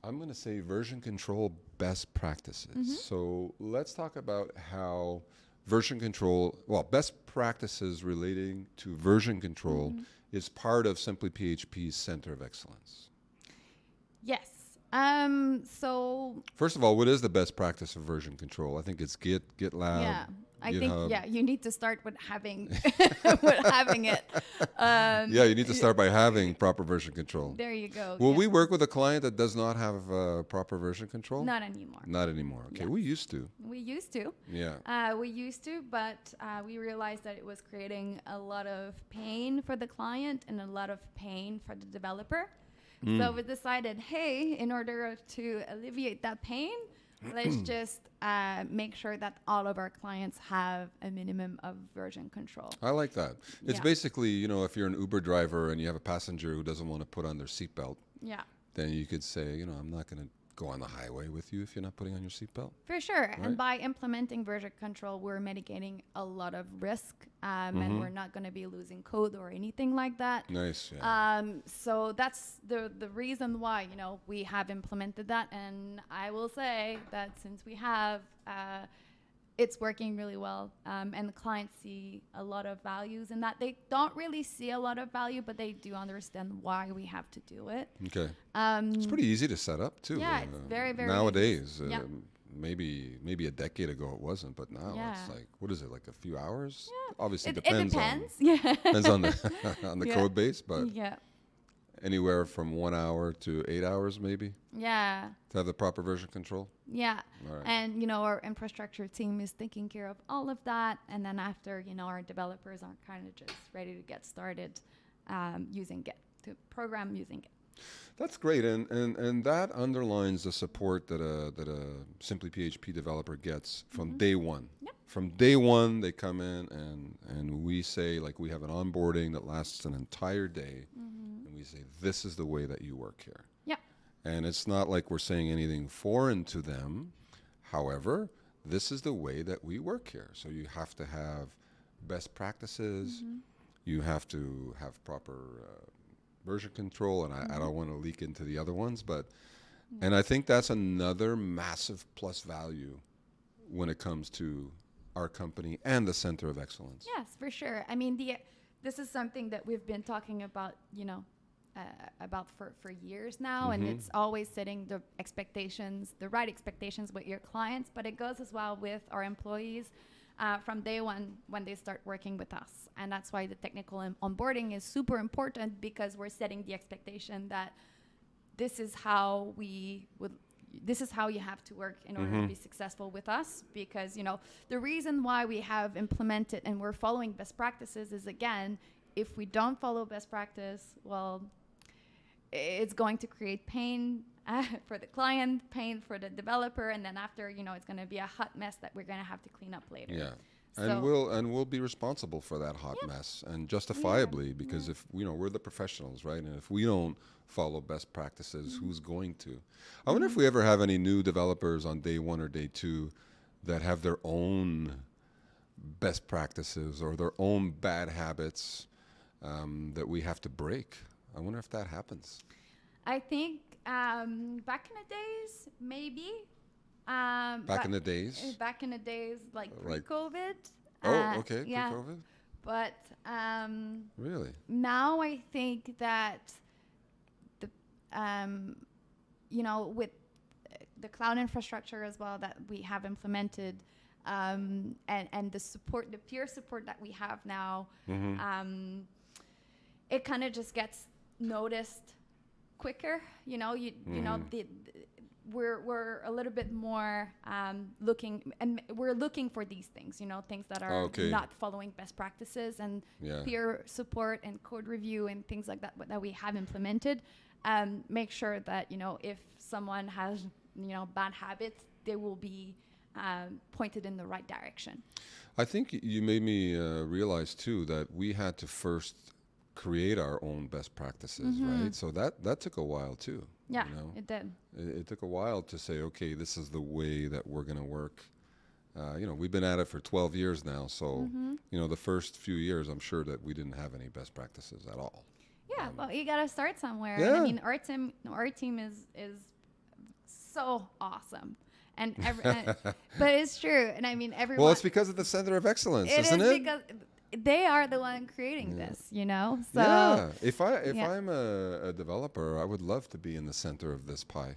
I'm going to say version control best practices. So let's talk about how version control, well, best practices relating to version control is part of Simply PHP's Center of Excellence. Yes. So First of all, what is the best practice of version control? I think it's Git, GitLab, yeah, I think GitHub. you need to start with having with having it. Yeah, you need to start by having proper version control. There you go. Will yeah. we work with a client that does not have proper version control? Not anymore. Not anymore. Okay, Yes. we used to. We used to. Yeah. We used to, but we realized that it was creating a lot of pain for the client and a lot of pain for the developer. So we decided, hey, in order to alleviate that pain, let's just make sure that all of our clients have a minimum of version control. I like that. It's Yeah. basically, if you're an Uber driver and you have a passenger who doesn't want to put on their seatbelt, Yeah. then you could say, I'm not going to go on the highway with you if you're not putting on your seatbelt. For sure. Right. And by implementing version control, we're mitigating a lot of risk, and we're not going to be losing code or anything like that. Nice. Yeah. So that's the reason why, we have implemented that. And I will say that since we have, it's working really well. And the clients see a lot of values in that. They don't really see a lot of value, but they do understand why we have to do it. Okay. It's pretty easy to set up too. Yeah, it's very, very nowadays. easy. Yeah. Maybe a decade ago it wasn't, but now Yeah. it's like, what is it, like a few hours? Obviously It depends. depends. Yeah. Depends on the on the Yeah. code base, but Yeah. anywhere from 1 hour to 8 hours maybe Yeah. to have the proper version control. Yeah. All right. And, our infrastructure team is taking care of all of that. And then after, our developers are kind of just ready to get started using Git, to program using Git. That's great, and that underlines the support that a Simply PHP developer gets from day one. Yep. From day one, they come in and we say, like, we have an onboarding that lasts an entire day, and we say, this is the way that you work here. Yep. And it's not like we're saying anything foreign to them. However, this is the way that we work here. So you have to have best practices. You have to have proper version control, and I don't want to leak into the other ones, but and I think that's another massive plus value when it comes to our company and the Center of Excellence. Yes, for sure. I mean, this is something that we've been talking about, about for years now, and it's always setting the expectations, the right expectations with your clients, but it goes as well with our employees from day one when they start working with us. And that's why the technical onboarding is super important, because we're setting the expectation that this is how you have to work in order to be successful with us. Because, the reason why we have implemented and we're following best practices is, again, if we don't follow best practice, well, it's going to create pain for the client, pain for the developer, and then after, it's going to be a hot mess that we're going to have to clean up later. Yeah. So And we'll be responsible for that hot mess, and justifiably, because if we're the professionals, right? And if we don't follow best practices, who's going to? I wonder if we ever have any new developers on day one or day two that have their own best practices or their own bad habits that we have to break. I wonder if that happens. I think back in the days, maybe. Back in the days? Back in the days, like Like- pre-COVID. Oh, okay, Yeah. pre-COVID? But Really? now I think that the, with the cloud infrastructure as well that we have implemented, and the support, the peer support that we have now, it kind of just gets noticed quicker. We're a little bit more looking, and we're looking for these things, things that are Okay. not following best practices, and Yeah. peer support and code review and things like that we have implemented. Make sure that, if someone has, bad habits, they will be pointed in the right direction. I think you made me realize too that we had to first create our own best practices, right? So that took a while too. Yeah, you know? it did. It took a while to say, okay, this is the way that we're going to work. We've been at it for 12 years now, so the first few years, I'm sure that we didn't have any best practices at all. Yeah, well, you gotta start somewhere. Yeah. And I mean, our team is so awesome. And but it's true. And I mean, everyone. Well, it's because of the center of excellence, It isn't is it? because they are the one creating this, you know. So yeah. If yeah. I'm a developer, I would love to be in the center of this pie.